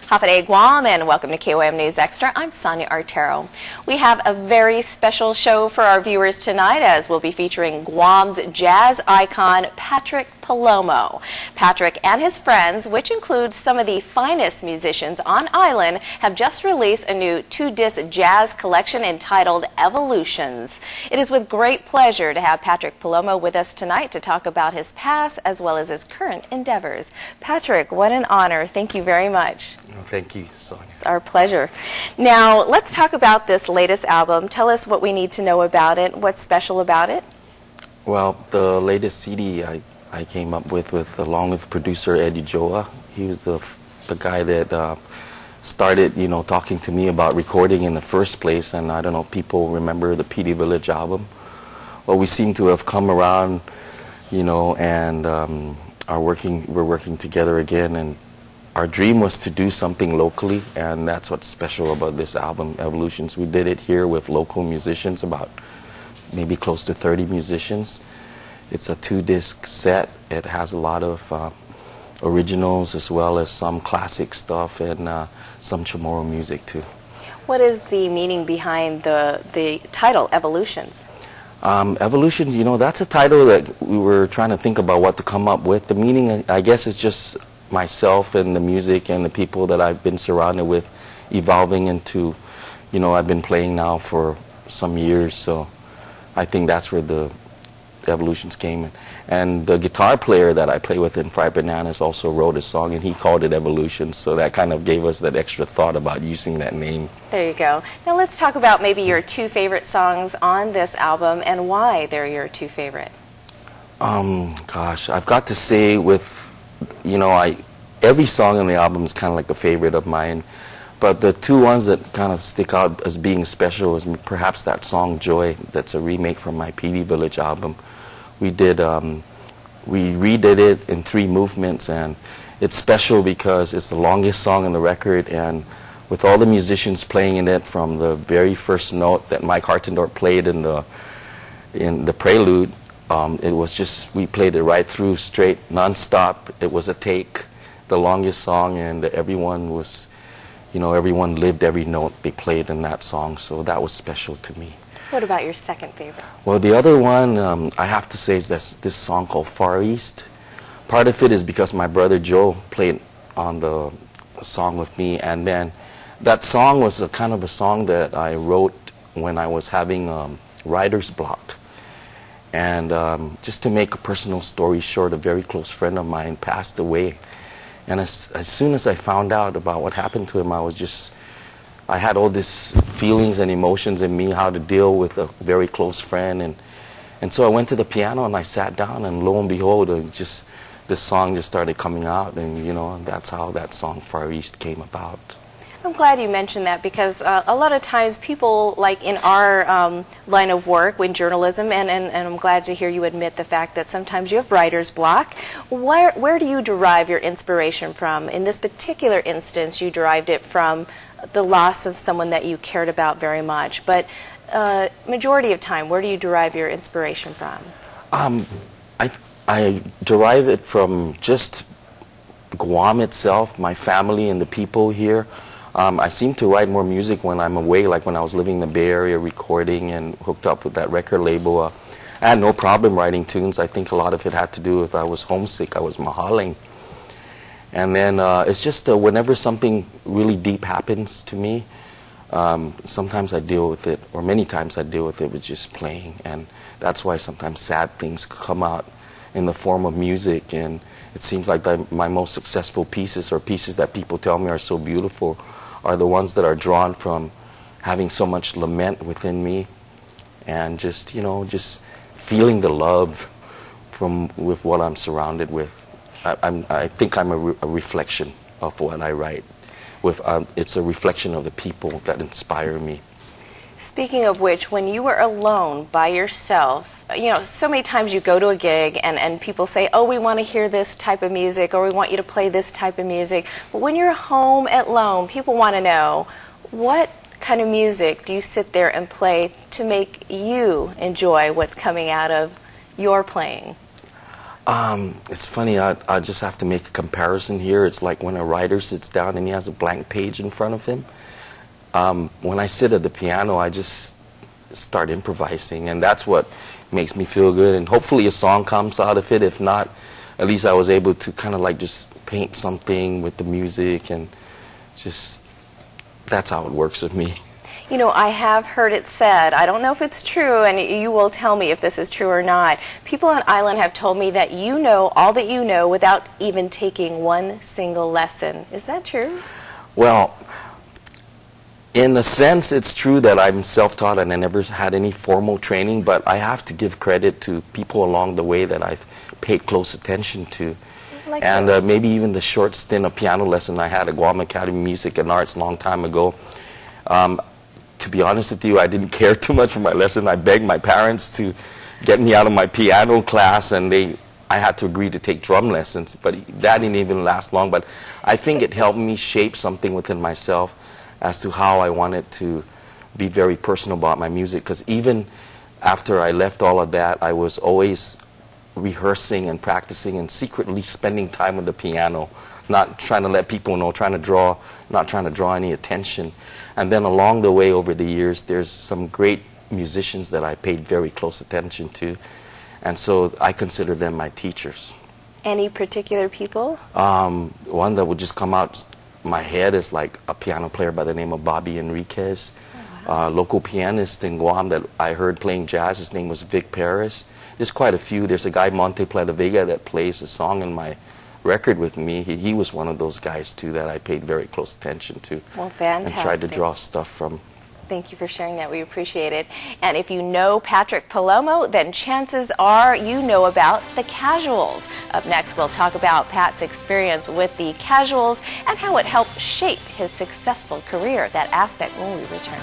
Hapade Guam, and welcome to KUAM News Extra. I'm Sonya Artero. We have a very special show for our viewers tonight, as we'll be featuring Guam's jazz icon, Patrick Palomo. Patrick and his friends, which includes some of the finest musicians on island, have just released a new 2-disc jazz collection entitled Evolutions. It is with great pleasure to have Patrick Palomo with us tonight to talk about his past as well as his current endeavors. Patrick, what an honor. Thank you very much. Oh, thank you, Sonia. It's our pleasure. Now, let's talk about this latest album. Tell us what we need to know about it. What's special about it? Well, the latest CD I came up with along with producer Eddie Joa. He was the guy that started, talking to me about recording in the first place. And I don't know if people remember the PD Village album. Well, we seem to have come around, and we're working together again. And our dream was to do something locally, and that's what's special about this album, Evolutions. We did it here with local musicians, about maybe close to 30 musicians. It's a 2-disc set. It has a lot of originals as well as some classic stuff and some Chamorro music too. What is the meaning behind the title, Evolutions? Evolutions, that's a title that we were trying to think about what to come up with. The meaning, I guess, is just myself and the music and the people that I've been surrounded with evolving into, I've been playing now for some years, so I think that's where the Evolutions came in. And the guitar player that I play with in Fried Bananas also wrote a song, and he called it Evolutions, so that kind of gave us that extra thought about using that name. There you go. Now let's talk about maybe your 2 favorite songs on this album and why they're your 2 favorite. Gosh, I've got to say every song on the album is kind of like a favorite of mine, but the 2 ones that kind of stick out as being special is perhaps that song Joy. That's a remake from my PD Village album. We redid it in 3 movements, and it's special because it's the longest song on the record, and with all the musicians playing in it from the very first note that Mike Hartendorf played in the prelude, it was just, we played it right through, straight, non-stop. It was a take, the longest song, and everyone was, everyone lived every note they played in that song, so that was special to me. What about your second favorite? Well, the other one, I have to say, is this song called Far East. Part of it is because my brother Joe played on the song with me, and then that song was a kind of a song that I wrote when I was having writer's block. And just to make a personal story short, a very close friend of mine passed away. And as soon as I found out about what happened to him, I had all these feelings and emotions in me, how to deal with a very close friend. And so I went to the piano and I sat down, and lo and behold, this song just started coming out. And, that's how that song Far East came about. I'm glad you mentioned that, because a lot of times people, like in our line of work, in journalism, and I'm glad to hear you admit the fact that sometimes you have writer's block. Where do you derive your inspiration from? In this particular instance, you derived it from the loss of someone that you cared about very much. But majority of time, where do you derive your inspiration from? I derive it from just Guam itself, my family and the people here. I seem to write more music when I'm away, like when I was living in the Bay Area recording and hooked up with that record label. I had no problem writing tunes. I think a lot of it had to do with I was homesick, I was mahaling. And then it's just whenever something really deep happens to me, sometimes I deal with it, or many times I deal with it with just playing. And that's why sometimes sad things come out in the form of music. And it seems like my most successful pieces, or pieces that people tell me are so beautiful, are the ones that are drawn from having so much lament within me, and just just feeling the love with what I'm surrounded with. I think I'm a reflection of what I write. It's a reflection of the people that inspire me. Speaking of which, when you were alone by yourself, so many times you go to a gig and people say, oh, we want to hear this type of music, or we want you to play this type of music. But when you're home alone, people want to know, what kind of music do you sit there and play to make you enjoy what's coming out of your playing? It's funny, I just have to make a comparison here. It's like when a writer sits down and he has a blank page in front of him. When I sit at the piano, I just start improvising, and that's what makes me feel good. And hopefully a song comes out of it. If not, at least I was able to kind of like just paint something with the music, and just that's how it works with me. You know, I have heard it said, I don't know if it's true, and you will tell me if this is true or not. People on island have told me that you know all that you know without even taking one single lesson. Is that true? Well, in a sense, it's true that I'm self-taught and I never had any formal training, but I have to give credit to people along the way that I've paid close attention to. Like and maybe even the short stint of piano lesson I had at Guam Academy of Music and Arts a long time ago. To be honest with you, I didn't care too much for my lesson. I begged my parents to get me out of my piano class, and I had to agree to take drum lessons, but that didn't even last long. But I think it helped me shape something within myself as to how I wanted to be very personal about my music, because even after I left all of that, I was always rehearsing and practicing and secretly spending time with the piano, not trying to let people know, not trying to draw any attention. And then along the way over the years, there's some great musicians that I paid very close attention to, and so I consider them my teachers. Any particular people? One that would just come out my head is like a piano player by the name of Bobby Enriquez. Oh, wow. Local pianist in Guam that I heard playing jazz, his name was Vic Paris. There's quite a few. There's a guy, Monte Plata Vega, that plays a song in my record with me. He was one of those guys too that I paid very close attention to. Well, fantastic. And tried to draw stuff from. Thank you for sharing that. We appreciate it. And if you know Patrick Palomo, then chances are you know about the Casuals. Up next, we'll talk about Pat's experience with the Casuals and how it helped shape his successful career. That aspect when we return.